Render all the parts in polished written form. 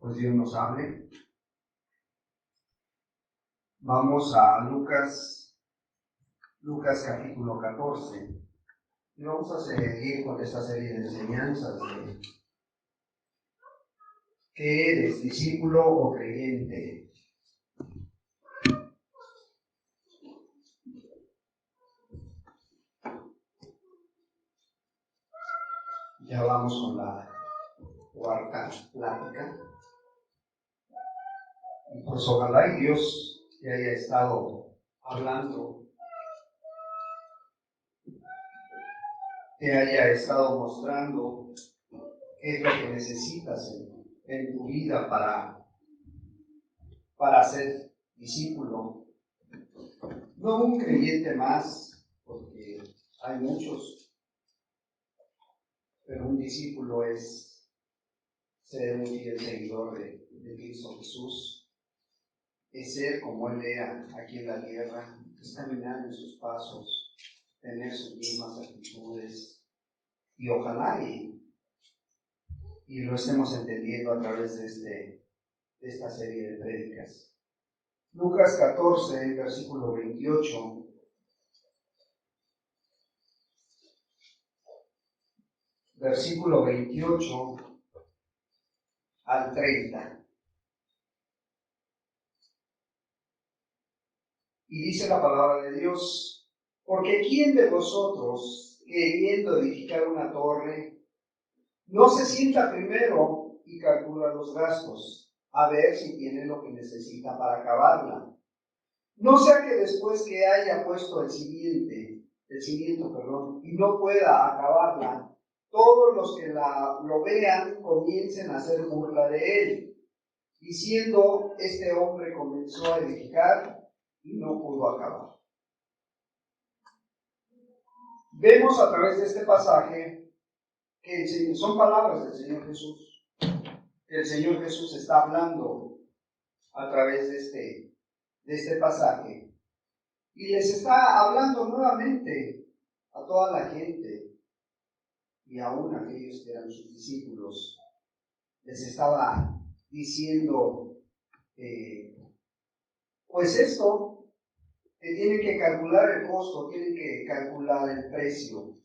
Pues Dios nos hable. Vamos a Lucas capítulo 14. Y vamos a seguir con esta serie de enseñanzas de ¿qué eres, discípulo o creyente? Ya vamos con la cuarta plática. Y pues ojalá y Dios te haya estado hablando, te haya estado mostrando qué es lo que necesitas en tu vida para ser discípulo. No un creyente más, porque hay muchos, pero un discípulo es ser un fiel seguidor de Cristo Jesús. Es ser como Él era aquí en la tierra, es caminar en sus pasos, tener sus mismas actitudes, y ojalá y lo estemos entendiendo a través de esta serie de prédicas. Lucas 14, versículo 28. Versículo 28 al 30. Y dice la palabra de Dios: porque ¿quién de vosotros, queriendo edificar una torre, no se sienta primero y calcula los gastos, a ver si tiene lo que necesita para acabarla? No sea que después que haya puesto el cimiento, y no pueda acabarla, todos los que lo vean comiencen a hacer burla de él, diciendo: este hombre comenzó a edificar y no pudo acabar. Vemos a través de este pasaje que son palabras del Señor Jesús, que el Señor Jesús está hablando a través de este pasaje, y les está hablando nuevamente a toda la gente, y aún a aquellos que eran sus discípulos. Les estaba diciendo, pues esto, que tienen que calcular el costo, tienen que calcular el precio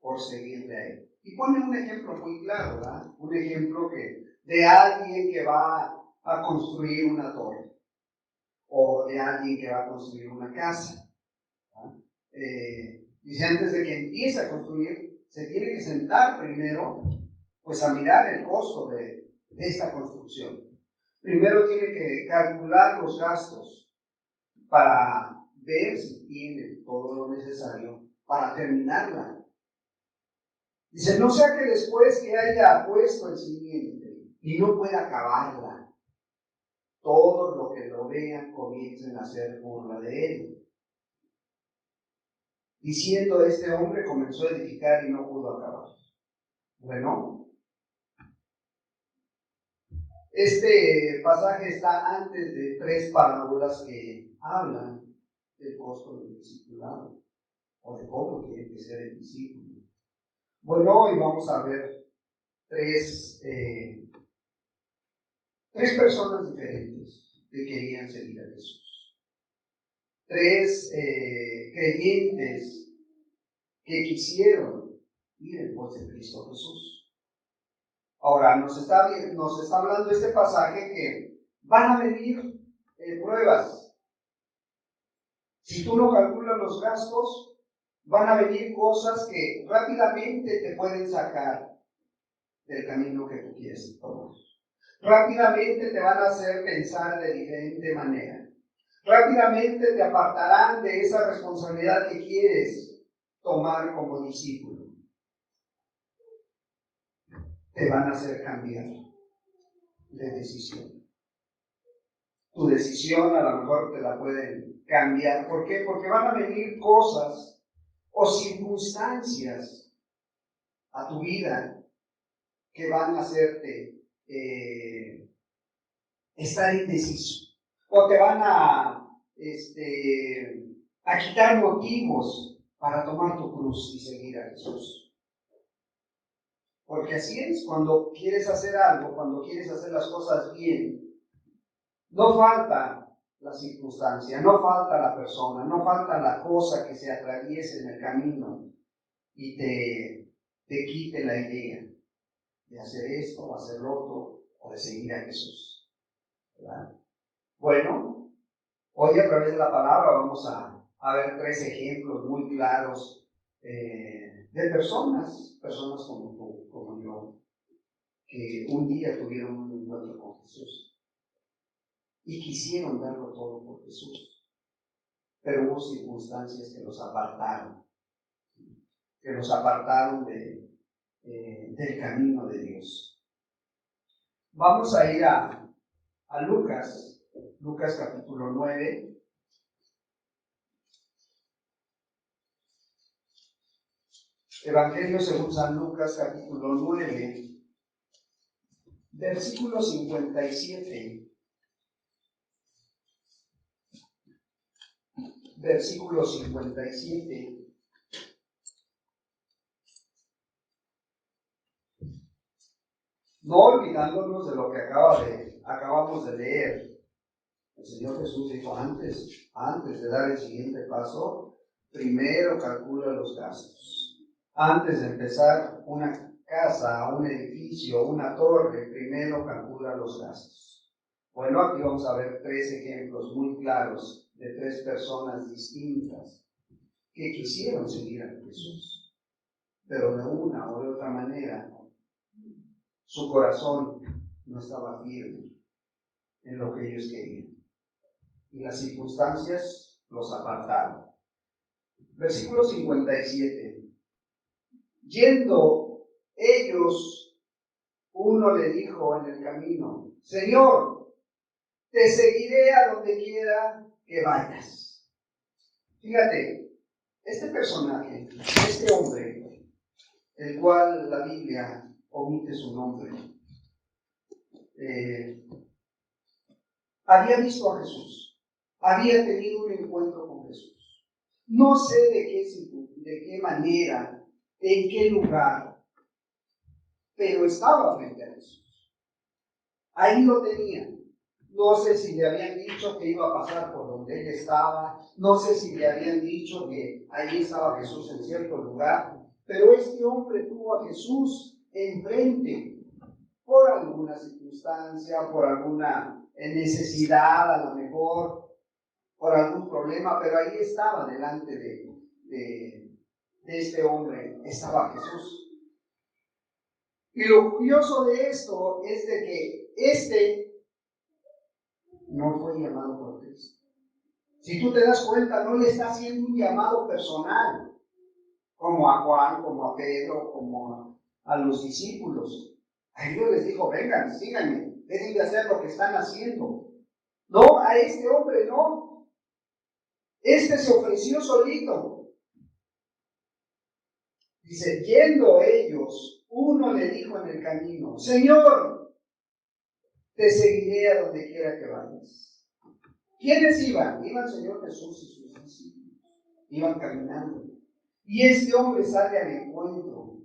por seguirle a Él. Y pone un ejemplo muy claro, ¿verdad? Un ejemplo de alguien que va a construir una torre, o de alguien que va a construir una casa. Dice, antes de que empiece a construir, se tiene que sentar primero, pues a mirar el costo de esta construcción. Primero tiene que calcular los gastos para ver si tiene todo lo necesario para terminarla. Dice, no sea que después que haya puesto el simiente y no pueda acabarla, todos los que lo vean comiencen a hacer burla de él, diciendo: este hombre comenzó a edificar y no pudo acabar. Bueno, este pasaje está antes de 3 parábolas que hablan del costo del discipulado, o de cómo tiene que ser el discípulo. Bueno, hoy vamos a ver tres personas diferentes que querían seguir a Jesús. 3 creyentes que quisieron ir en pos de Cristo Jesús. Ahora, nos está hablando este pasaje que van a venir pruebas. Si tú no calculas los gastos, van a venir cosas que rápidamente te pueden sacar del camino que tú quieres tomar. Rápidamente te van a hacer pensar de diferente manera. Rápidamente te apartarán de esa responsabilidad que quieres tomar como discípulo. Te van a hacer cambiar de decisión. Tu decisión a lo mejor te la pueden cambiar. ¿Por qué? Porque van a venir cosas o circunstancias a tu vida que van a hacerte estar indeciso, o te van a quitar motivos para tomar tu cruz y seguir a Jesús. Porque así es, cuando quieres hacer algo, cuando quieres hacer las cosas bien, no falta la circunstancia, no falta la persona, no falta la cosa que se atraviese en el camino y te quite la idea de hacer esto o hacer lo otro o de seguir a Jesús, ¿verdad? Bueno, hoy a través de la palabra vamos a ver 3 ejemplos muy claros de personas como tú, como yo, que un día tuvieron un encuentro con Jesús y quisieron darlo todo por Jesús, pero hubo circunstancias que los apartaron del camino de Dios. Vamos a ir a Lucas capítulo 9. Evangelio según San Lucas capítulo 9, versículo 57. Versículo 57. No olvidándonos de lo que acabamos de leer. El Señor Jesús dijo antes de dar el siguiente paso, primero calcula los gastos. Antes de empezar una casa, un edificio, una torre, primero calcula los gastos. Bueno, aquí vamos a ver 3 ejemplos muy claros de 3 personas distintas que quisieron seguir a Jesús, pero de una o de otra manera su corazón no estaba firme en lo que ellos querían y las circunstancias los apartaron. Versículo 57. Yendo ellos, uno le dijo en el camino: Señor, te seguiré a donde quiera que vayas. Fíjate, este personaje, este hombre, el cual la Biblia omite su nombre, había visto a Jesús, había tenido un encuentro con Jesús. No sé de qué manera, en qué lugar, pero estaba frente a Jesús. Ahí lo tenía. No sé si le habían dicho que iba a pasar por donde él estaba, no sé si le habían dicho que allí estaba Jesús en cierto lugar, pero este hombre tuvo a Jesús enfrente por alguna circunstancia, por alguna necesidad, a lo mejor, por algún problema, pero ahí estaba delante de este hombre, estaba Jesús. Y lo curioso de esto es de que no fue llamado por Cristo. Si tú te das cuenta, no le está haciendo un llamado personal, como a Juan, como a Pedro, como a los discípulos. A ellos les dijo: vengan, síganme, dejen de hacer lo que están haciendo. No, a este hombre no. Este se ofreció solito. Dice: yendo ellos, uno le dijo en el camino: Señor, te seguiré a donde quiera que vayas. ¿Quiénes iban? Iba el Señor Jesús y sus discípulos. Iban caminando. Y este hombre sale al encuentro.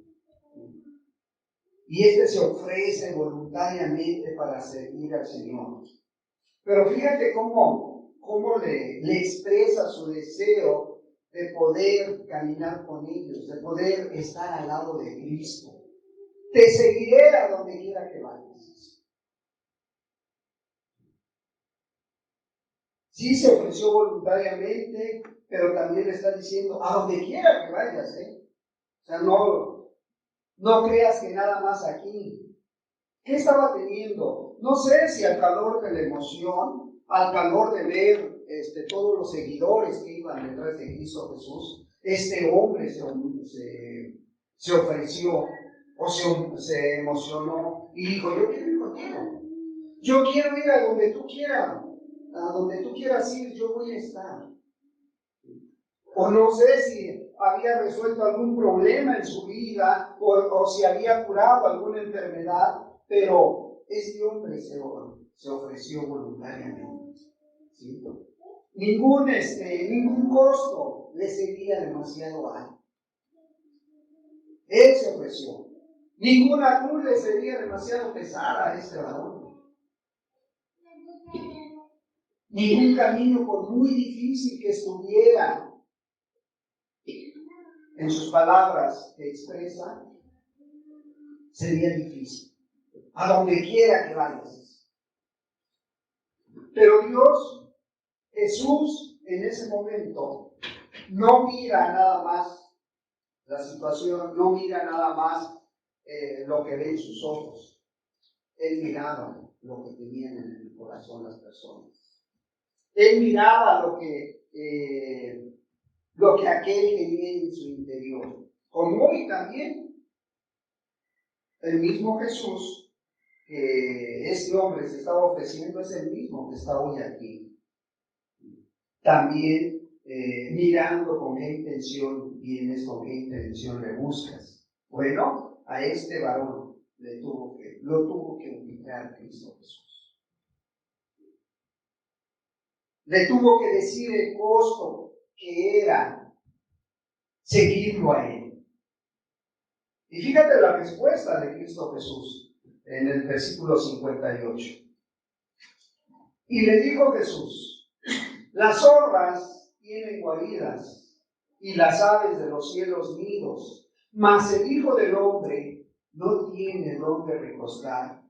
Y este se ofrece voluntariamente para servir al Señor. Pero fíjate cómo le expresa su deseo de poder caminar con ellos, de poder estar al lado de Cristo. Te seguiré a donde quiera que vayas. Sí, se ofreció voluntariamente, pero también le está diciendo a donde quiera que vayas, O sea, no creas que nada más aquí. ¿Qué estaba teniendo? No sé si al calor de la emoción, al calor de ver todos los seguidores que iban detrás de Cristo Jesús, este hombre se ofreció o se emocionó y dijo: yo quiero ir contigo. Yo quiero ir a donde tú quieras. A donde tú quieras ir, yo voy a estar. O no sé si había resuelto algún problema en su vida o si había curado alguna enfermedad, pero este hombre se ofreció voluntariamente. ¿Sí? Ningún costo le sería demasiado alto. Él se ofreció. Ninguna cruz le sería demasiado pesada a este varón. Ningún camino, por muy difícil que estuviera, en sus palabras que expresa, sería difícil. A donde quiera que vayas. Pero Dios, Jesús, en ese momento, no mira nada más la situación, no mira nada más lo que ven sus ojos. Él miraba lo que tenían en el corazón las personas. Él miraba lo que aquel tenía en su interior. Como hoy también, el mismo Jesús que este hombre se estaba ofreciendo es el mismo que está hoy aquí. También mirando con qué intención vienes, con qué intención le buscas. Bueno, a este varón lo tuvo que ubicar Cristo Jesús. Le tuvo que decir el costo que era seguirlo a él. Y fíjate la respuesta de Cristo Jesús en el versículo 58. Y le dijo Jesús: las zorras tienen guaridas y las aves de los cielos nidos, mas el Hijo del Hombre no tiene donde recostar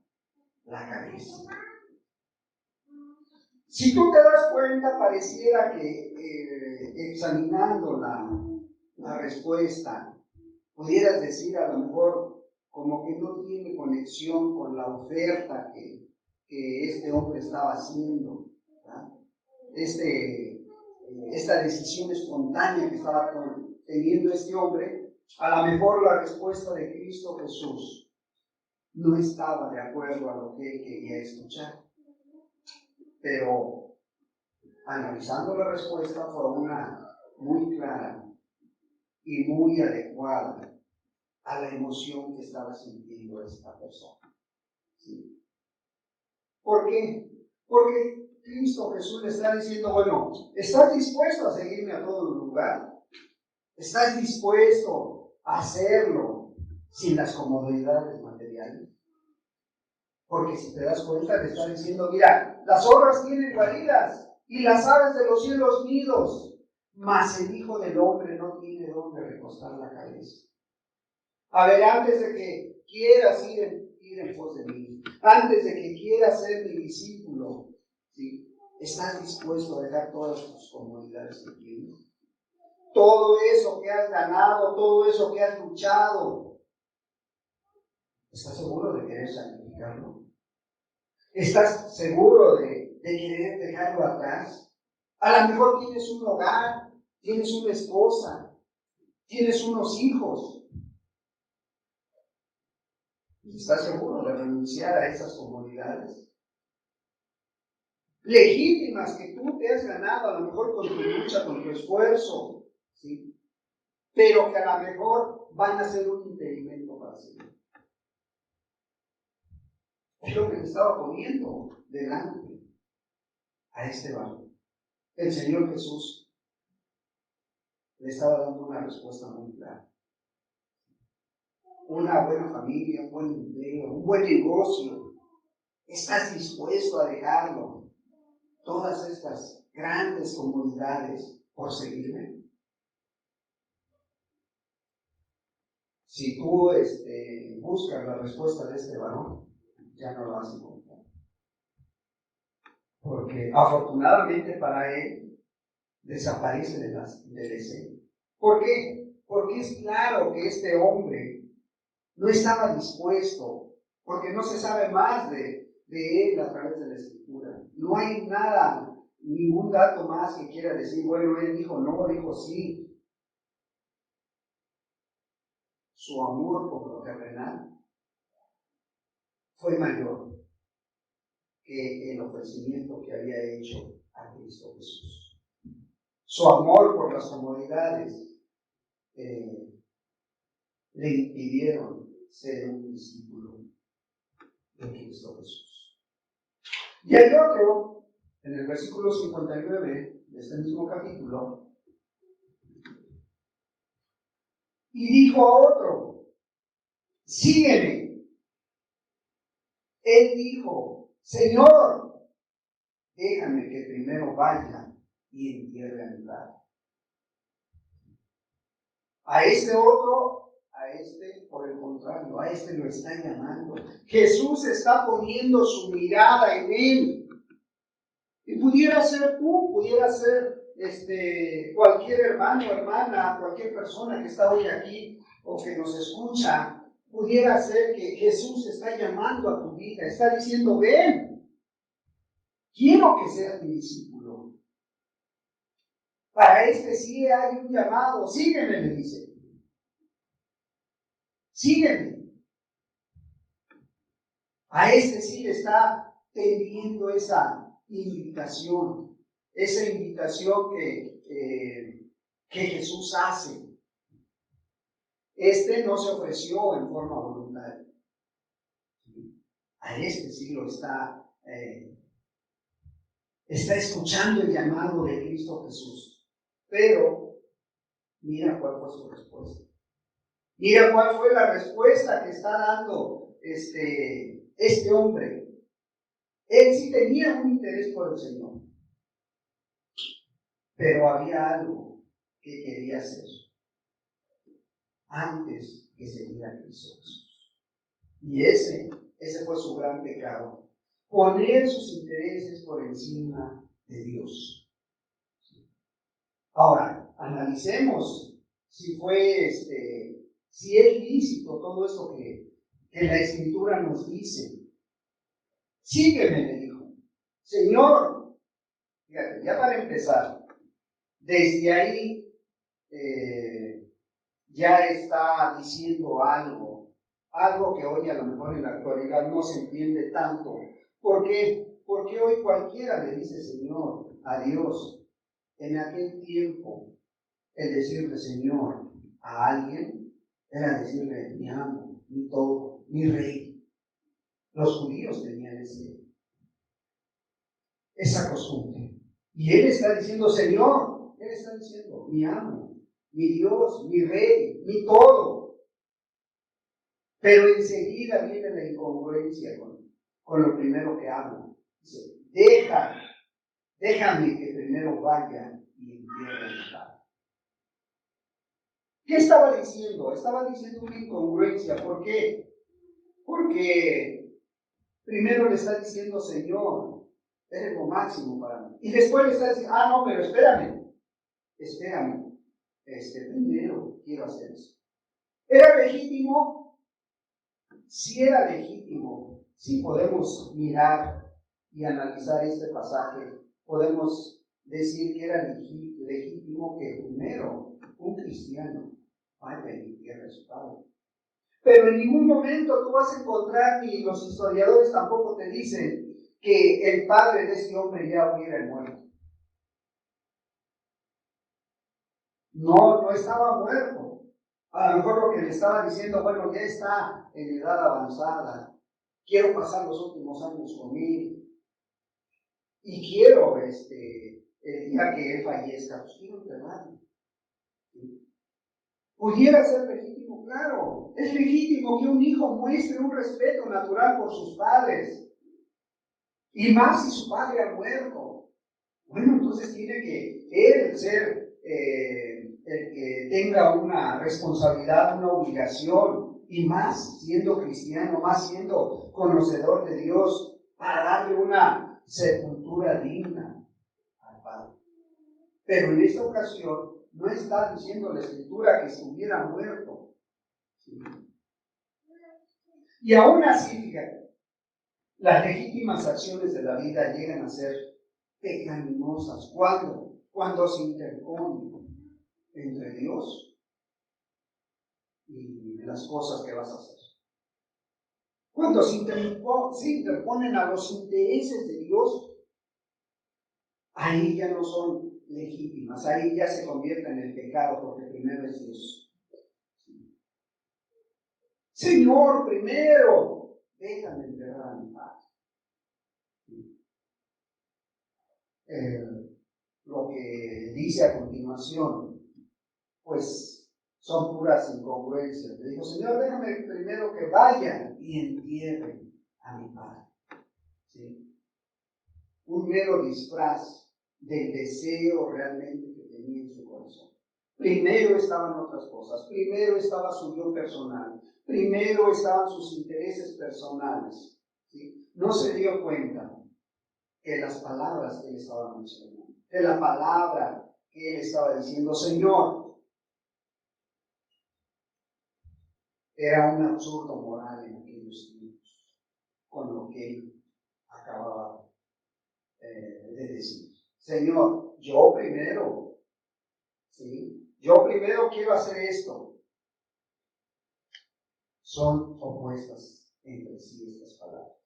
la cabeza. Si tú te das cuenta, pareciera que examinando la respuesta, pudieras decir a lo mejor como que no tiene conexión con la oferta que este hombre estaba haciendo, ¿verdad? Esta decisión espontánea que estaba teniendo este hombre, a lo mejor la respuesta de Cristo Jesús no estaba de acuerdo a lo que él quería escuchar. Pero analizando la respuesta fue una muy clara y muy adecuada a la emoción que estaba sintiendo esta persona. ¿Sí? ¿Por qué? Porque Cristo Jesús le está diciendo, bueno, ¿estás dispuesto a seguirme a todo lugar? ¿Estás dispuesto a hacerlo sin las comodidades materiales? Porque si te das cuenta, le está diciendo, mira, las zorras tienen guaridas y las aves de los cielos nidos, mas el Hijo del Hombre no tiene donde recostar la cabeza. A ver, antes de que quieras ir en pos de mí, antes de que quieras ser mi discípulo, ¿sí? ¿Estás dispuesto a dejar todas tus comodidades que tienes? Todo eso que has ganado, todo eso que has luchado, ¿estás seguro de querer sacrificarlo? ¿Estás seguro de querer dejarlo atrás? A lo mejor tienes un hogar, tienes una esposa, tienes unos hijos. ¿Estás seguro de renunciar a esas comodidades legítimas que tú te has ganado, a lo mejor con tu lucha, con tu esfuerzo, ¿sí? Pero que a lo mejor van a ser un impedimento para seguir? Es lo que le estaba poniendo delante a este varón. El Señor Jesús le estaba dando una respuesta muy clara. Una buena familia, un buen empleo, un buen negocio. ¿Estás dispuesto a dejarlo? Todas estas grandes comodidades por seguirme. Si tú buscas la respuesta de este varón, ya no la vas a encontrar. Porque afortunadamente para él desaparece del escena. ¿Por qué? Porque es claro que este hombre no estaba dispuesto, porque no se sabe más de él a través de la Escritura. No hay nada, ningún dato más que quiera decir, bueno, él dijo no, dijo sí. Su amor por lo terrenal fue mayor que el ofrecimiento que había hecho a Cristo Jesús. Su amor por las comodidades le impidieron ser un discípulo de Cristo Jesús. Y hay otro, en el versículo 59 de este mismo capítulo, y dijo a otro: sígueme. Él dijo, Señor, déjame que primero vaya y entierre a mi padre. A este otro, por el contrario, a este lo está llamando. Jesús está poniendo su mirada en él. Y pudiera ser tú, pudiera ser cualquier hermano, hermana, cualquier persona que está hoy aquí o que nos escucha, pudiera ser que Jesús está llamando a tu vida, está diciendo, ven, quiero que seas mi discípulo. Para sí hay un llamado, sígueme, me dice. Sígueme. A sí le está teniendo esa invitación que Jesús hace. No se ofreció en forma voluntaria. A sí lo está escuchando el llamado de Cristo Jesús. Pero mira cuál fue su respuesta. Mira cuál fue la respuesta que está dando este hombre. Él sí tenía un interés por el Señor, pero había algo que quería hacer antes que se diera Cristo Jesús. Y ese fue su gran pecado. Poner sus intereses por encima de Dios. Ahora, analicemos si es lícito todo esto que la Escritura nos dice. Sígueme, le dijo. Señor, fíjate, ya para empezar, desde ahí ya está diciendo algo que hoy a lo mejor en la actualidad no se entiende tanto. ¿Por qué? Porque hoy cualquiera le dice Señor a Dios. En aquel tiempo, el decirle Señor a alguien era decirle mi amo, mi todo, mi rey. Los judíos tenían esa costumbre. Y él está diciendo Señor, él está diciendo mi amo, mi Dios, mi rey, mi todo. Pero enseguida viene la incongruencia con lo primero que habla. Dice, déjame que primero vaya y entierre a mi padre. ¿Qué estaba diciendo? Estaba diciendo una incongruencia. ¿Por qué? Porque primero le está diciendo, Señor, eres lo máximo para mí. Y después le está diciendo, no, pero espérame. Primero quiero hacer eso. ¿Era legítimo? Sí era legítimo. Si podemos mirar y analizar este pasaje, podemos decir que era legítimo que primero un cristiano vaya y entierre a su padre. Pero en ningún momento tú vas a encontrar, ni los historiadores tampoco te dicen, que el padre de este hombre ya hubiera muerto. No estaba muerto. A lo mejor lo que le estaba diciendo, bueno, ya está en edad avanzada. Quiero pasar los últimos años conmigo. Y quiero, el día que él fallezca, pues quiero enterrarlo. Pudiera ser legítimo, claro. Es legítimo que un hijo muestre un respeto natural por sus padres. Y más si su padre ha muerto. Bueno, entonces tiene que él ser el que tenga una responsabilidad, una obligación, y más siendo cristiano, más siendo conocedor de Dios, para darle una sepultura digna al Padre. Pero en esta ocasión no está diciendo la Escritura que estuviera muerto. ¿Sí? Y aún así, fíjate, las legítimas acciones de la vida llegan a ser pecaminosas. ¿Cuándo? Cuando se interponen entre Dios y las cosas que vas a hacer. Cuando se interponen a los intereses de Dios, ahí ya no son legítimas, ahí ya se convierte en el pecado, porque primero es Dios. Señor, primero, déjame enterrar a mi padre. Lo que dice a continuación, pues son puras incongruencias. Le dijo, Señor, déjame primero que vayan y entierren a mi padre. ¿Sí? Un mero disfraz del deseo realmente que tenía en su corazón. Primero estaban otras cosas, primero estaba su yo personal, primero estaban sus intereses personales. ¿Sí? No se dio cuenta que las palabras que él estaba mencionando, que la palabra que él estaba diciendo, Señor, era un absurdo moral en aquellos tiempos, con lo que él acababa de decir. Señor, yo primero, ¿sí? Yo primero quiero hacer esto. Son opuestas entre sí estas palabras.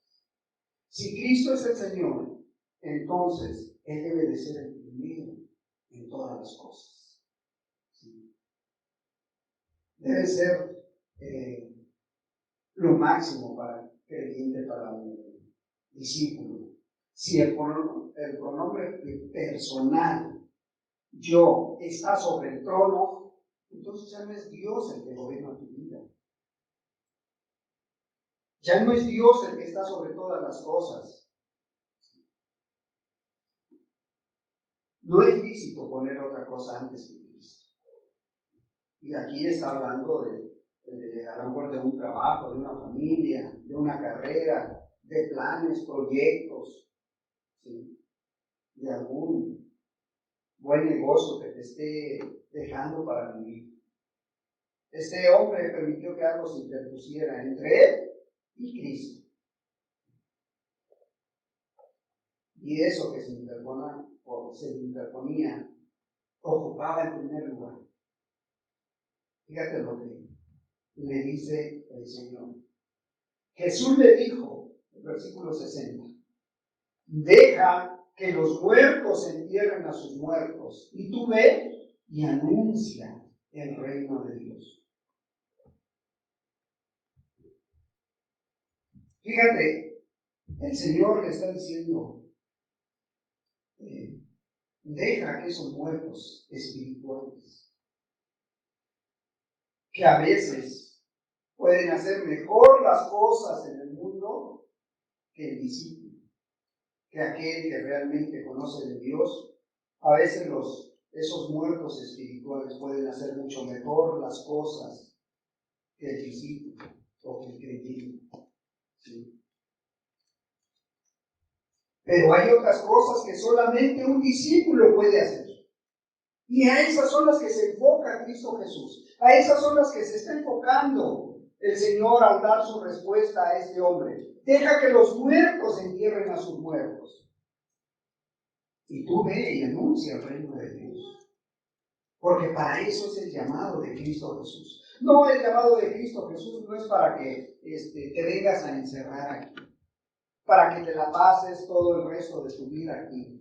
Si Cristo es el Señor, entonces Él debe de ser el primero en todas las cosas. ¿Sí? Debe ser lo máximo para el creyente, para un discípulo. Si el pronombre personal, yo, está sobre el trono, entonces ya no es Dios el que gobierna tu vida. Ya no es Dios el que está sobre todas las cosas. No es lícito poner otra cosa antes que Cristo. Y aquí está hablando a lo mejor de un trabajo, de una familia, de una carrera, de planes, proyectos, ¿sí? De algún buen negocio que te esté dejando para vivir. Este hombre permitió que algo se interpusiera entre él y Cristo. Y eso que se interponía ocupaba el primer lugar. Fíjate lo que le dice el Señor. Jesús le dijo, el versículo 60, deja que los muertos entierren a sus muertos, y tú ve y anuncia el reino de Dios. Fíjate, el Señor le está diciendo, deja que esos muertos espirituales, que a veces pueden hacer mejor las cosas en el mundo que el discípulo, que aquel que realmente conoce de Dios. A veces esos muertos espirituales pueden hacer mucho mejor las cosas que el discípulo o que el creyente. ¿Sí? Pero hay otras cosas que solamente un discípulo puede hacer. Y a esas son las que se enfoca Cristo Jesús. A esas son las que se está enfocando el Señor al dar su respuesta a este hombre. Deja que los muertos entierren a sus muertos. Y tú ve y anuncia el reino de Dios. Porque para eso es el llamado de Cristo Jesús. No, el llamado de Cristo Jesús no es para que te vengas a encerrar aquí, para que te la pases todo el resto de tu vida aquí.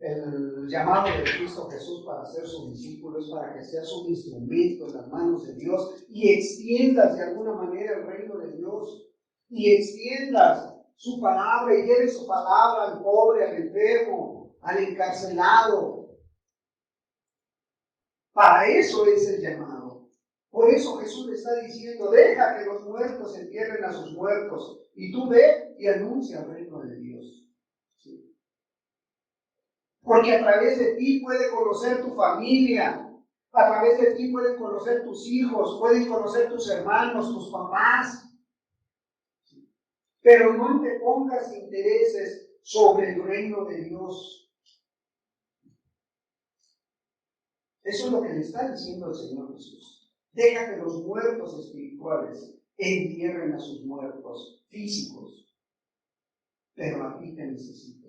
El llamado de Cristo Jesús para ser su discípulo es para que seas un instrumento en las manos de Dios y extiendas de alguna manera el reino de Dios y extiendas su palabra y lleves su palabra al pobre, al enfermo, al encarcelado. Para eso es el llamado. Por eso Jesús le está diciendo, deja que los muertos entierren a sus muertos y tú ve y anuncia el reino de Dios. ¿Sí? Porque a través de ti puede conocer tu familia, a través de ti pueden conocer tus hijos, pueden conocer tus hermanos, tus papás. ¿Sí? Pero no te pongas intereses sobre el reino de Dios. Eso es lo que le está diciendo el Señor Jesús. Deja que los muertos espirituales entierren a sus muertos físicos. Pero a ti te necesito.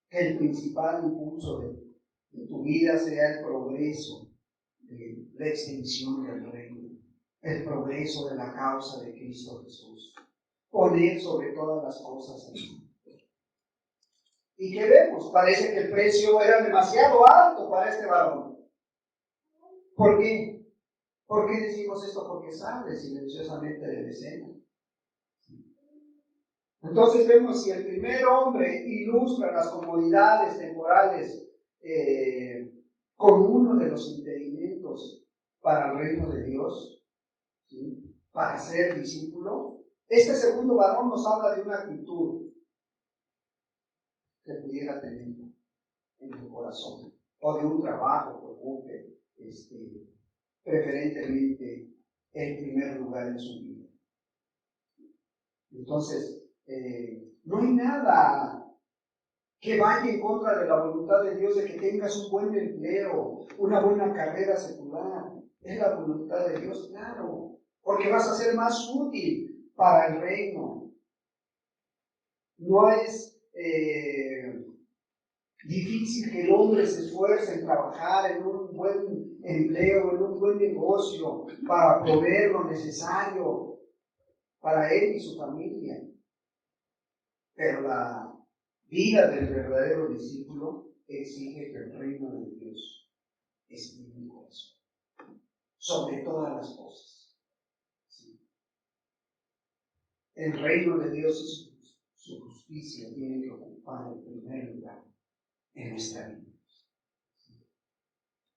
Que el principal impulso de tu vida sea el progreso de la extensión del reino, el progreso de la causa de Cristo Jesús. Poner sobre todas las cosas a Él. ¿Y qué vemos? Parece que el precio era demasiado alto para este varón. ¿Por qué? ¿Por qué decimos esto? Porque sale silenciosamente de la escena. Entonces vemos si el primer hombre ilustra las comodidades temporales como uno de los impedimentos para el reino de Dios, ¿sí?, para ser discípulo. Este segundo varón nos habla de una actitud que pudiera tener en tu corazón, o de un trabajo que ocupe preferentemente el primer lugar en su vida. Entonces, no hay nada que vaya en contra de la voluntad de Dios de que tengas un buen empleo, una buena carrera secular. Es la voluntad de Dios, claro, porque vas a ser más útil para el reino. No es difícil que el hombre se esfuerce en trabajar en un buen empleo, en un buen negocio, para proveer lo necesario para él y su familia. Pero la vida del verdadero discípulo exige que el reino de Dios esté en mi corazón, sobre todas las cosas. ¿Sí? El reino de Dios y su justicia tienen que ocupar el primer lugar en nuestra vida.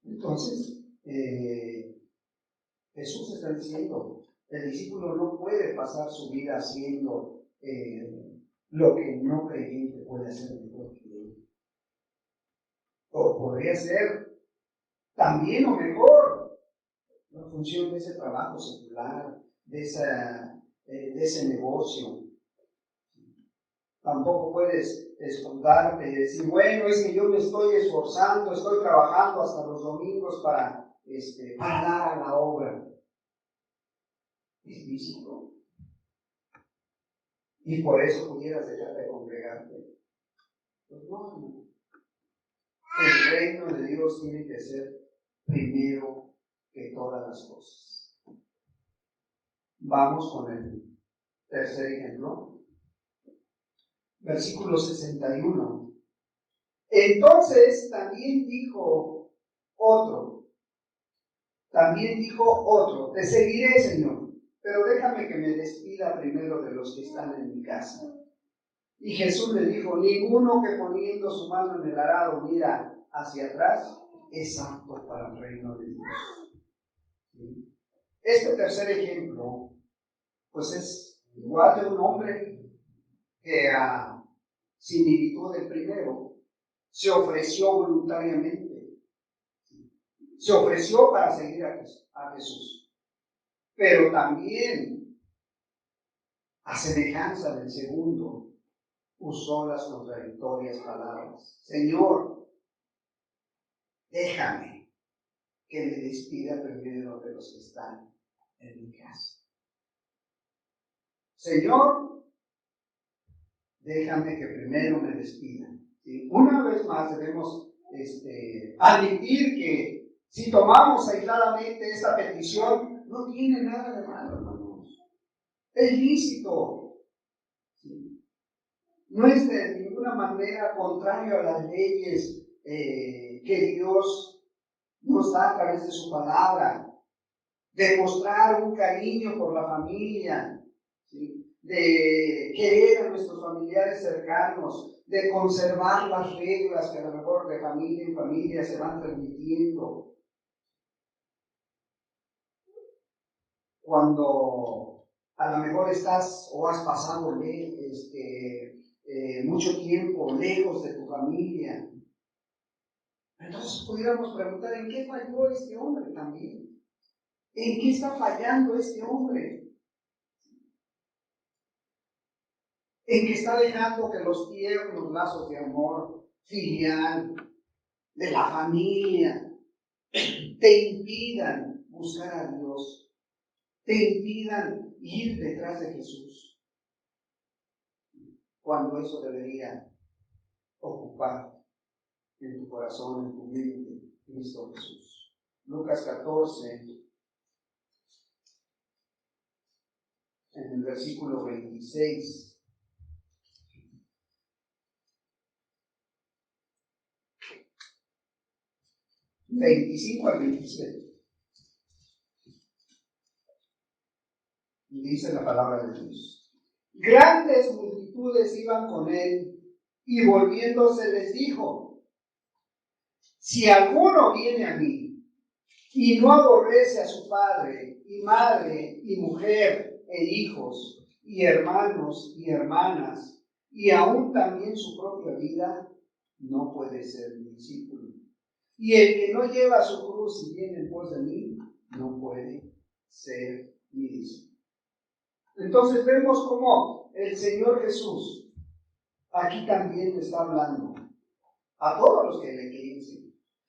Entonces, Jesús está diciendo, el discípulo no puede pasar su vida haciendo lo que el no creyente puede hacer mejor que él. O podría ser también o mejor en función de ese trabajo secular, de ese negocio. Tampoco puedes escudarte y decir, bueno, es que yo me estoy esforzando, estoy trabajando hasta los domingos para dar a la obra. Es lícito. Y por eso pudieras dejar de congregarte. Pues no. El reino de Dios tiene que ser primero que todas las cosas. Vamos con el tercer ejemplo. Versículo 61. Entonces también dijo otro, te seguiré, Señor, pero déjame que me despida primero de los que están en mi casa. Y Jesús le dijo, ninguno que poniendo su mano en el arado mira hacia atrás es apto para el reino de Dios. ¿Sí? Este tercer ejemplo, pues es igual de un hombre que a similitud del primero, se ofreció voluntariamente. Se ofreció para seguir a Jesús. Pero también, a semejanza del segundo, usó las contradictorias palabras. Señor, déjame que me despida primero de los que están en mi casa. Señor, déjame que primero me despida. ¿Sí? Una vez más debemos admitir que si tomamos aisladamente esta petición, no tiene nada de malo, hermanos. Es lícito. ¿Sí? No es de ninguna manera contrario a las leyes que Dios nos da a través de su palabra. Demostrar un cariño por la familia, ¿sí? De querer a nuestros familiares cercanos, de conservar las reglas que a lo mejor de familia en familia se van transmitiendo. Cuando a lo mejor estás o has pasado mucho tiempo lejos de tu familia, entonces pudiéramos preguntar, ¿en qué falló este hombre también? ¿En qué está fallando este hombre? En que está dejando que los tiernos lazos de amor filial, de la familia, te impidan buscar a Dios, te impidan ir detrás de Jesús, cuando eso debería ocupar en tu corazón, en tu mente, Cristo Jesús. Lucas 14, en el versículo 26. 25 al 27. Y dice la palabra de Dios. Grandes multitudes iban con él y volviéndose les dijo, Si alguno viene a mí y no aborrece a su padre y madre y mujer e hijos y hermanos y hermanas y aún también su propia vida, no puede ser mi discípulo. Y el que no lleva su cruz y viene en pos de mí, no puede ser mi discípulo. Entonces vemos cómo el Señor Jesús aquí también le está hablando a todos los que le querían seguir,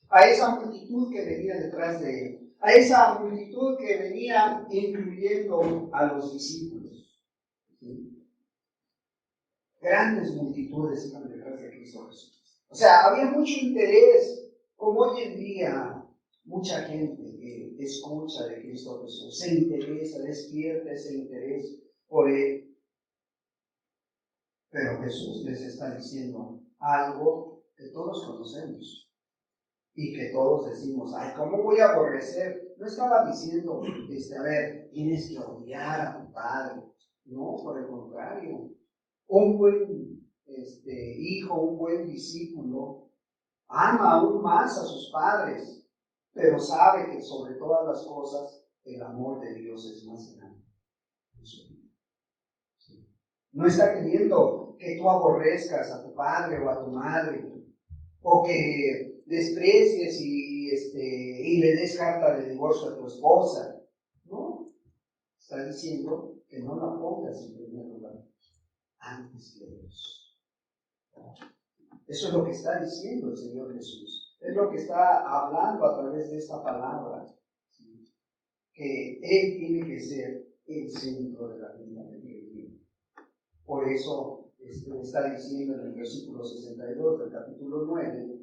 a esa multitud que venía detrás de él, a esa multitud que venía incluyendo a los discípulos. ¿Sí? Grandes multitudes iban detrás de Cristo Jesús. O sea, había mucho interés, como hoy en día mucha gente que escucha de Cristo Jesús, se interesa, despierta ese interés por él. Pero Jesús les está diciendo algo que todos conocemos y que todos decimos, ay, ¿cómo voy a aborrecer? No estaba diciendo, a ver, tienes que odiar a tu padre. No, por el contrario. Un buen hijo, un buen discípulo, ama aún más a sus padres, pero sabe que sobre todas las cosas el amor de Dios es más grande. No está queriendo que tú aborrezcas a tu padre o a tu madre, o que desprecies y le des carta de divorcio a tu esposa. No, está diciendo que no la pongas en primer lugar, antes que Dios. Eso es lo que está diciendo el Señor Jesús. Es lo que está hablando a través de esta palabra. ¿Sí? Que Él tiene que ser el centro de la vida de Dios. Por eso está diciendo en el versículo 62 del capítulo 9,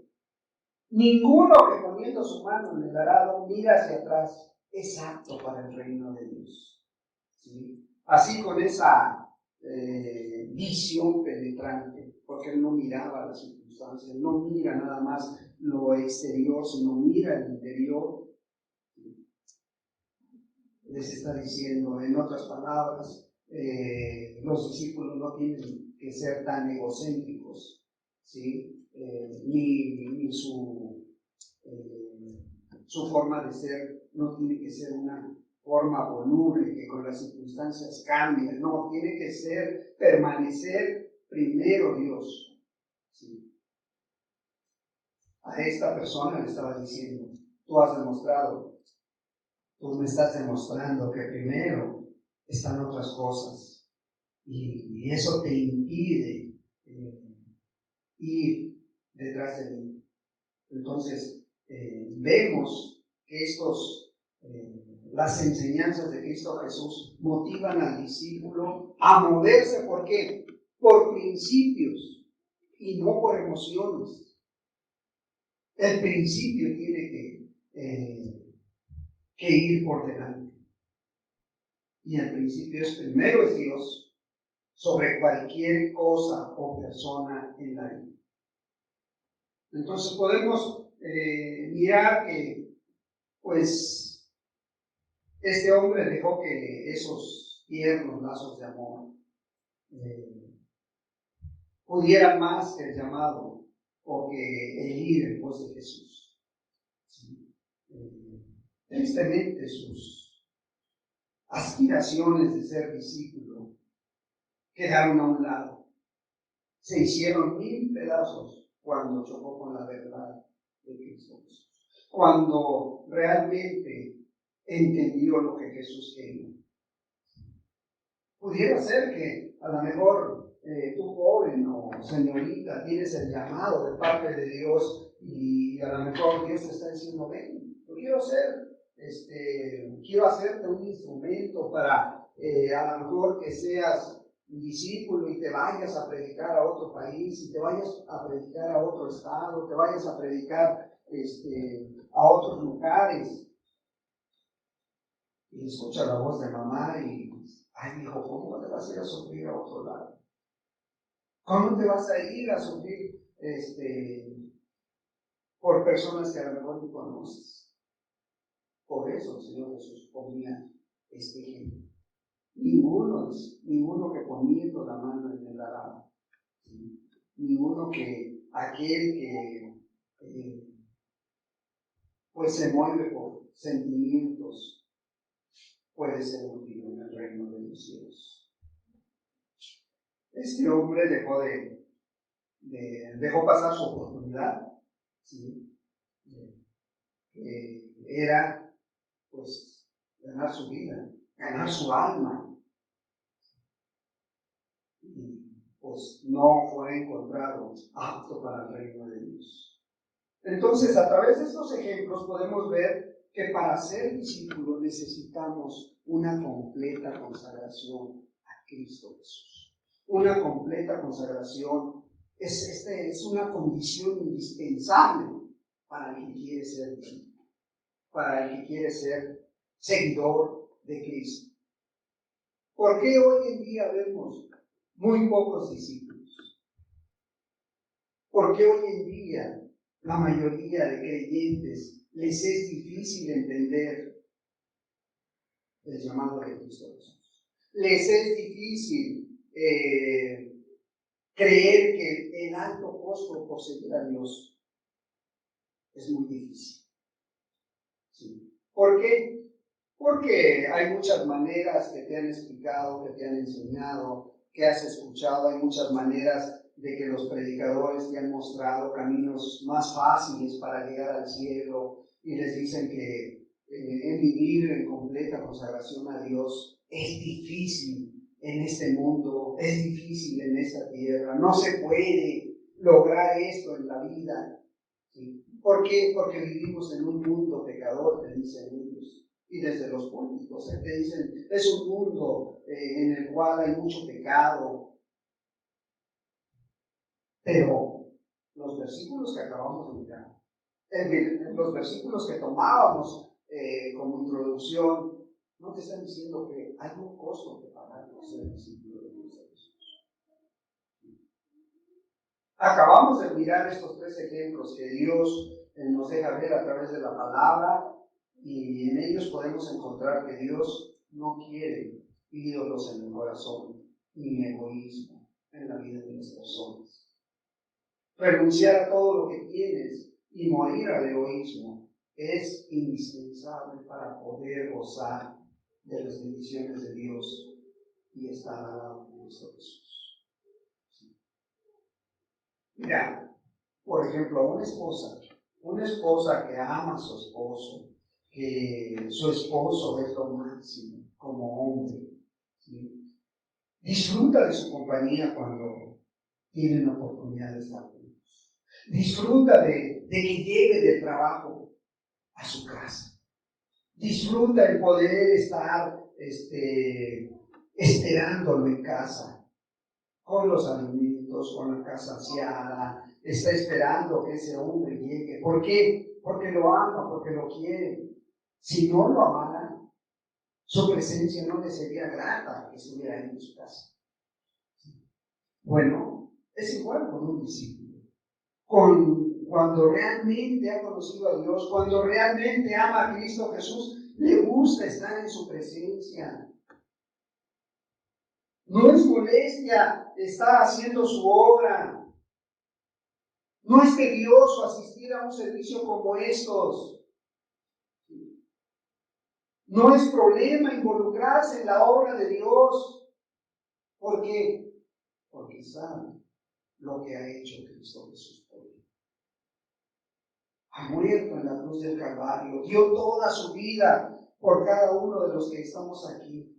ninguno que poniendo su mano en el arado mira hacia atrás es apto para el reino de Dios. ¿Sí? Así con esa visión penetrante, porque él no miraba las circunstancias, no mira nada más lo exterior, sino mira el interior. Les está diciendo, en otras palabras, los discípulos no tienen que ser tan egocéntricos, ¿sí? Ni su forma de ser no tiene que ser una forma voluble que con las circunstancias cambia, no, tiene que ser, permanecer primero Dios. ¿Sí? A esta persona le estaba diciendo, tú has demostrado, tú me estás demostrando que primero están otras cosas y eso te impide ir detrás de mí. Entonces, vemos que las enseñanzas de Cristo Jesús motivan al discípulo a moverse. ¿Por qué? Por principios y no por emociones. El principio tiene que ir por delante. Y el principio primero es Dios sobre cualquier cosa o persona en la vida. Entonces podemos mirar que, pues, este hombre dejó que esos tiernos lazos de amor pudieran más que el llamado o que el ir en pos de Jesús. ¿Sí? Tristemente sus aspiraciones de ser discípulo quedaron a un lado. Se hicieron 1000 pedazos cuando chocó con la verdad de Cristo Jesús. Cuando realmente entendió lo que Jesús quería. Pudiera ser que a lo mejor tú joven o señorita tienes el llamado de parte de Dios y a lo mejor Dios te está diciendo, ven, yo quiero quiero hacerte un instrumento para a lo mejor que seas discípulo y te vayas a predicar a otro país, y te vayas a predicar a otro estado, te vayas a predicar a otros lugares. Y escucha la voz de mamá y, ay, hijo, ¿cómo te vas a ir a sufrir a otro lado? ¿Cómo te vas a ir a sufrir por personas que a lo mejor tú conoces? Por eso el Señor Jesús ponía este ejemplo. Ninguno que poniendo la mano en el arado, ¿sí? Ninguno que aquel que pues se mueve por sentimientos, puede ser útil en el reino de los cielos. Este hombre dejó pasar su oportunidad, ¿sí? Era pues ganar su vida, ganar su alma, y pues no fue encontrado apto para el reino de Dios. Entonces, a través de estos ejemplos podemos ver que para ser discípulos necesitamos una completa consagración a Cristo Jesús. Una completa consagración es una condición indispensable para el que quiere ser discípulo, para el que quiere ser seguidor de Cristo. ¿Por qué hoy en día vemos muy pocos discípulos? ¿Por qué hoy en día la mayoría de creyentes les es difícil entender el llamado de Cristo Jesús? Les es difícil creer que el alto costo por seguir a Dios es muy difícil. ¿Sí? ¿Por qué? Porque hay muchas maneras que te han explicado, que te han enseñado, que has escuchado. Hay muchas maneras de que los predicadores te han mostrado caminos más fáciles para llegar al cielo y les dicen que el vivir en completa consagración a Dios es difícil en este mundo, es difícil en esta tierra, no se puede lograr esto en la vida. ¿Sí? ¿Por qué? Porque vivimos en un mundo pecador, te dicen ellos. Y desde los púlpitos te dicen, es un mundo en el cual hay mucho pecado. Pero los versículos que acabamos de mirar, los versículos que tomábamos como introducción, no te están diciendo que hay un costo que pagar por ser discípulo de Cristo Jesús. Acabamos de mirar estos tres ejemplos que Dios nos deja ver a través de la palabra, y en ellos podemos encontrar que Dios no quiere ídolos en el corazón, ni egoísmo en la vida de las personas. Renunciar a todo lo que tienes y morir al egoísmo es indispensable para poder gozar de las bendiciones de Dios y estar al lado de Cristo Jesús. Mira, por ejemplo, una esposa que ama a su esposo, que su esposo es lo máximo como hombre, ¿sí? Disfruta de su compañía cuando tienen oportunidad de estar juntos. Disfruta de que llegue del trabajo a su casa. Disfruta el poder estar esperándolo en casa, con los alimentos, con la casa aseada. Está esperando que ese hombre llegue. ¿Por qué? Porque lo ama, porque lo quiere. Si no lo amara, su presencia no le sería grata que estuviera en su casa. Bueno, es igual con un discípulo. Cuando realmente ha conocido a Dios, cuando realmente ama a Cristo Jesús, le gusta estar en su presencia. No es molestia estar haciendo su obra. No es tedioso asistir a un servicio como estos. No es problema involucrarse en la obra de Dios. ¿Por qué? Porque sabe lo que ha hecho Cristo Jesús por él. Ha muerto en la cruz del Calvario, dio toda su vida por cada uno de los que estamos aquí.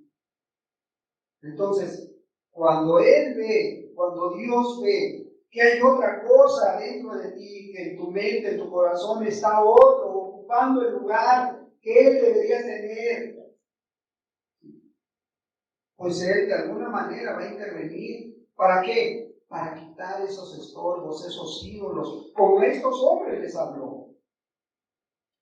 Entonces, cuando Dios ve que hay otra cosa dentro de ti, que en tu mente, en tu corazón está otro ocupando el lugar que Él debería tener, pues Él de alguna manera va a intervenir. ¿Para qué? Para quitar esos estorbos, esos ídolos, como estos hombres les habló.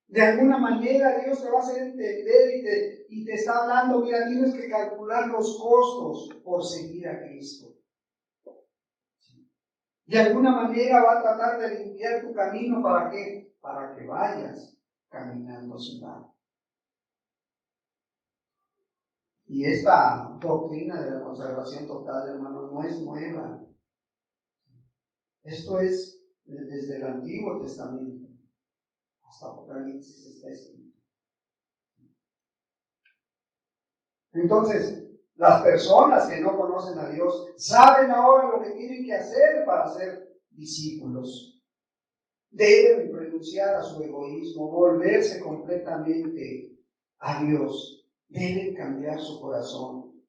De alguna manera Dios te va a hacer entender y te está hablando, mira, tienes que calcular los costos por seguir a Cristo. De alguna manera va a tratar de limpiar tu camino. ¿Para qué? Para que vayas caminando a su lado. Y esta doctrina de la consagración total, hermano, no es nueva. Esto es desde el Antiguo Testamento Hasta Apocalipsis está escrito. Entonces, las personas que no conocen a Dios saben ahora lo que tienen que hacer para ser discípulos. Deben renunciar a su egoísmo, volverse completamente a Dios. Deben cambiar su corazón,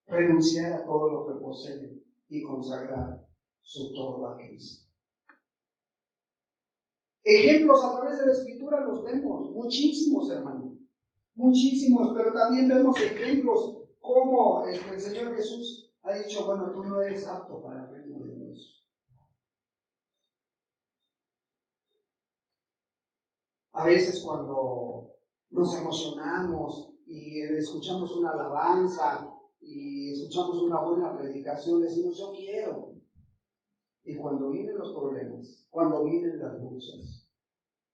renunciar a todo lo que poseen y consagrar su todo a Cristo. Ejemplos a través de la Escritura los vemos, muchísimos, hermanos, muchísimos, pero también vemos ejemplos como el Señor Jesús ha dicho, bueno, tú no eres apto para el reino de Dios. A veces cuando nos emocionamos y escuchamos una alabanza y escuchamos una buena predicación, decimos, yo quiero. Y cuando vienen los problemas, cuando vienen las luchas,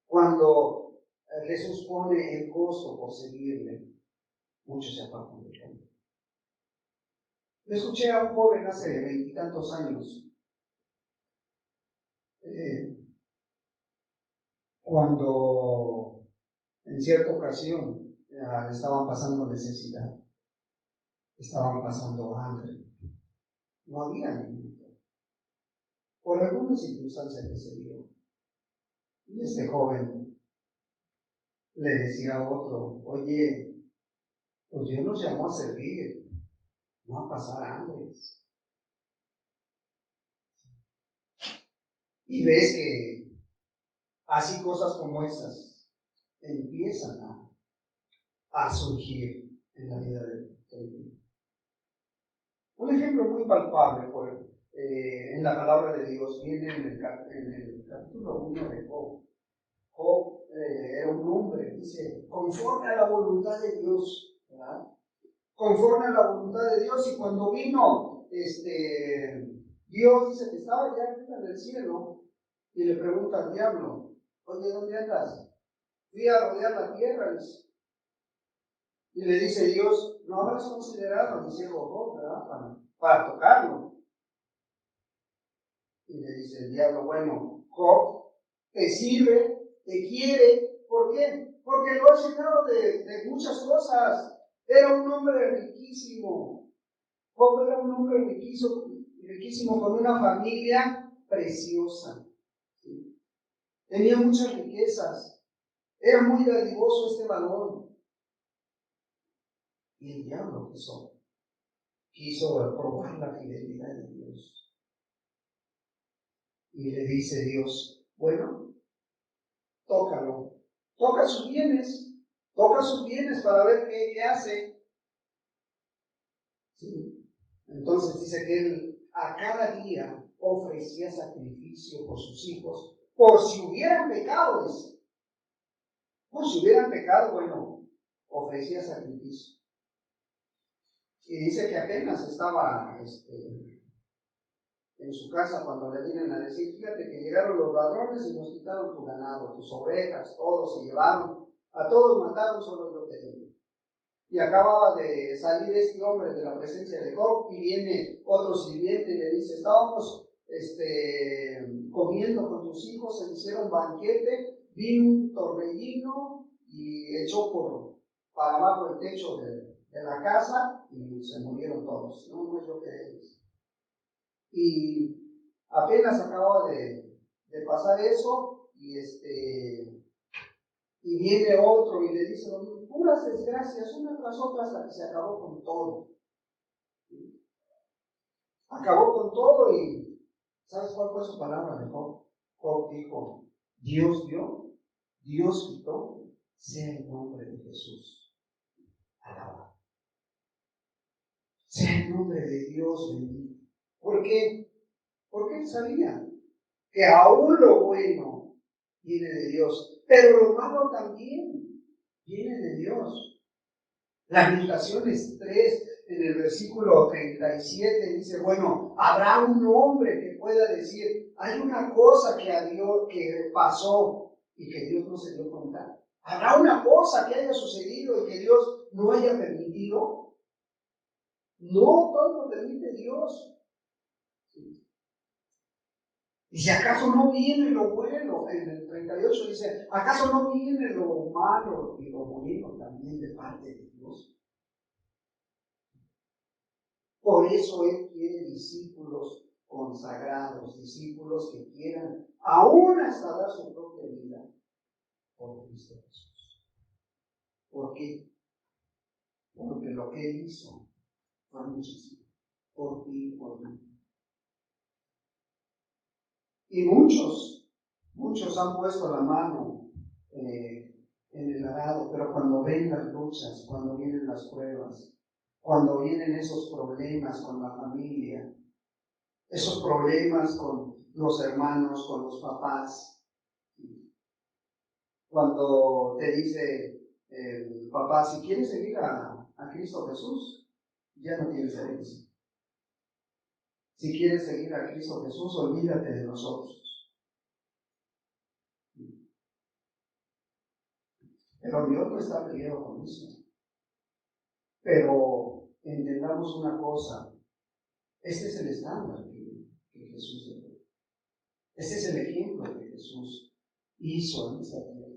cuando Jesús pone el costo por seguirle, muchos se apartan del camino. Yo escuché a un joven hace 20 y tantos años, cuando en cierta ocasión estaban pasando necesidad, estaban pasando hambre, no había alimento, por alguna circunstancia que se dio. Y este joven le decía a otro, oye, pues Dios nos llamó a servir, no a pasar hambre. Y ves que así cosas como esas empiezan a surgir en la vida del mundo. Un ejemplo muy palpable en la palabra de Dios viene en el capítulo 1 de Job. Job era un hombre, dice, conforme a la voluntad de Dios, ¿verdad? Conforme a la voluntad de Dios, y cuando vino Dios, dice que estaba ya arriba del cielo, y le pregunta al diablo, oye, ¿dónde andas? Fui a rodear la tierra, dice. Y le dice Dios, no habrás considerado, dice Job, ¿verdad? Para tocarlo. Y le dice el diablo, bueno, Job te sirve, te quiere, ¿por qué? Porque lo ha llenado de muchas cosas. Era un hombre riquísimo. Job era un hombre riquísimo con una familia preciosa. ¿Sí? Tenía muchas riquezas. Era muy dadivoso este varón. Y el diablo quiso probar la fidelidad de Dios. Y le dice Dios, bueno, tócalo, toca sus bienes para ver qué hace. ¿Sí? Entonces dice que él a cada día ofrecía sacrificio por sus hijos, por si hubieran pecado, dice. Por si hubieran pecado, bueno, ofrecía sacrificio. Y dice que apenas estaba en su casa cuando le vienen a decir, fíjate que llegaron los ladrones y nos quitaron tu ganado, tus ovejas, todos se llevaron, a todos mataron, solo yo quedé. Y acababa de salir este hombre de la presencia de Job y viene otro sirviente y le dice, estábamos comiendo con tus hijos, se hicieron banquete, vino un torbellino y echó para abajo el techo de la casa y se murieron todos, no es lo que es. Y apenas acaba de pasar eso y viene otro y le dice lo mismo, puras desgracias, una tras otra hasta que se acabó con todo. ¿Sí? Acabó con todo y ¿sabes cuál fue su palabra de Job? Job dijo, Dios dio, Dios quitó, sea el nombre de Jesús alabado. Sea el nombre de Dios bendito. ¿Por qué? Porque él sabía que aún lo bueno viene de Dios, pero lo malo también viene de Dios. Lamentaciones 3, en el versículo 37, dice, bueno, habrá un hombre que pueda decir, hay una cosa que pasó y que Dios no se dio cuenta. ¿Habrá una cosa que haya sucedido y que Dios no haya permitido? No, todo lo permite Dios. Dice, ¿acaso no viene lo bueno? En el 38 dice, ¿acaso no viene lo malo y lo bueno también de parte de Dios? Por eso Él quiere discípulos consagrados, discípulos que quieran aún hasta dar su propia vida por Cristo Jesús. ¿Por qué? Porque lo que Él hizo fue muchísimo. Por ti y por mí. Y muchos han puesto la mano en el arado, pero cuando ven las luchas, cuando vienen las pruebas, cuando vienen esos problemas con la familia, esos problemas con los hermanos, con los papás, cuando te dice el papá, si quieres seguir a Cristo Jesús, ya no tienes herencia. Si quieres seguir a Cristo Jesús, olvídate de nosotros. Pero Dios no está peleado con eso. Pero entendamos una cosa, este es el estándar que Jesús dio. Este es el ejemplo que Jesús hizo en esta tierra.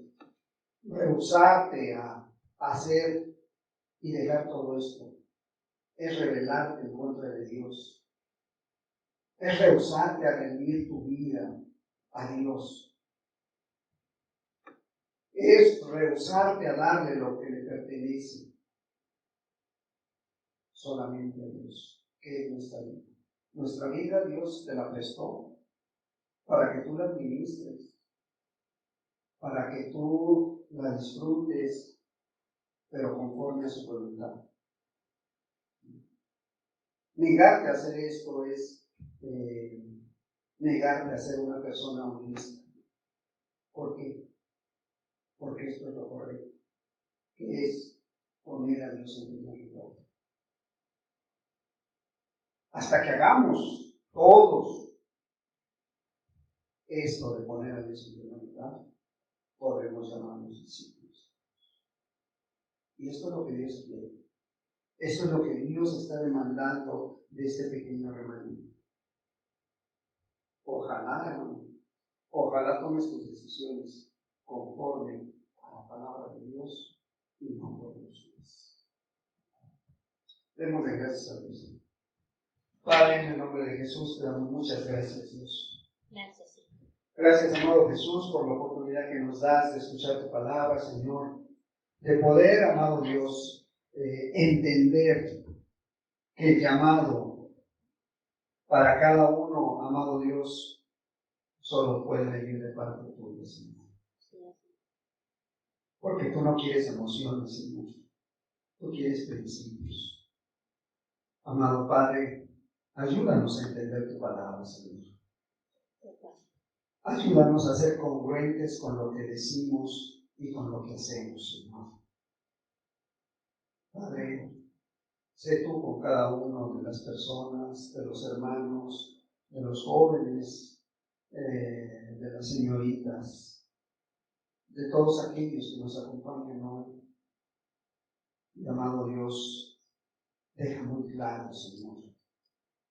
Rehusarte a hacer y dejar todo esto es rebelarte en contra de Dios. Es rehusarte a rendir tu vida a Dios. Es rehusarte a darle lo que le pertenece solamente a Dios, que es nuestra vida. Nuestra vida Dios te la prestó para que tú la administres, para que tú la disfrutes, pero conforme a su voluntad. Negarte a hacer esto es negarte a ser una persona honesta. ¿Por qué? Porque esto es lo correcto, que es poner a Dios en primer lugar. Hasta que hagamos todos esto de poner a Dios en primer lugar, podremos llamarnos discípulos. Y esto es lo que Dios quiere. Esto es lo que Dios está demandando de este pequeño remanente. Ojalá, hermano, ojalá tomes tus decisiones conforme a la palabra de Dios y no por los suyos. Démosle gracias a Dios. Padre, en el nombre de Jesús, te damos muchas gracias, Dios. Gracias. Gracias, amado Jesús, por la oportunidad que nos das de escuchar tu palabra, Señor. De poder, amado Dios, entender que el llamado para cada uno, amado Dios, solo puede venir de parte tuya, Señor. Porque tú no quieres emociones, Señor. Tú quieres principios. Amado Padre, ayúdanos a entender tu palabra, Señor. Ayúdanos a ser congruentes con lo que decimos y con lo que hacemos, Señor. Padre, sé tú con cada uno de las personas, de los hermanos, de los jóvenes, de las señoritas, de todos aquellos que nos acompañan hoy. Y amado Dios, deja muy claro, Señor,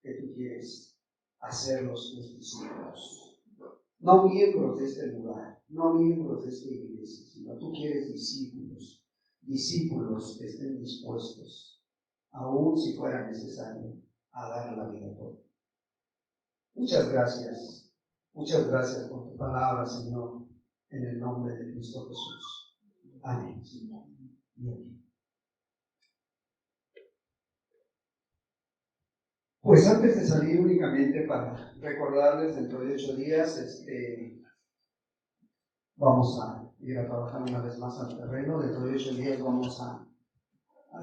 que tú quieres hacerlos tus discípulos. No miembros de este lugar, no miembros de esta iglesia, sino tú quieres discípulos, discípulos que estén dispuestos, aun si fuera necesario, a dar la vida por ti. Muchas gracias por tu palabra, Señor, en el nombre de Cristo Jesús. Amén. Amén. Pues antes de salir, únicamente para recordarles, dentro de 8 días, vamos a ir a trabajar una vez más al terreno. Dentro de 8 días vamos a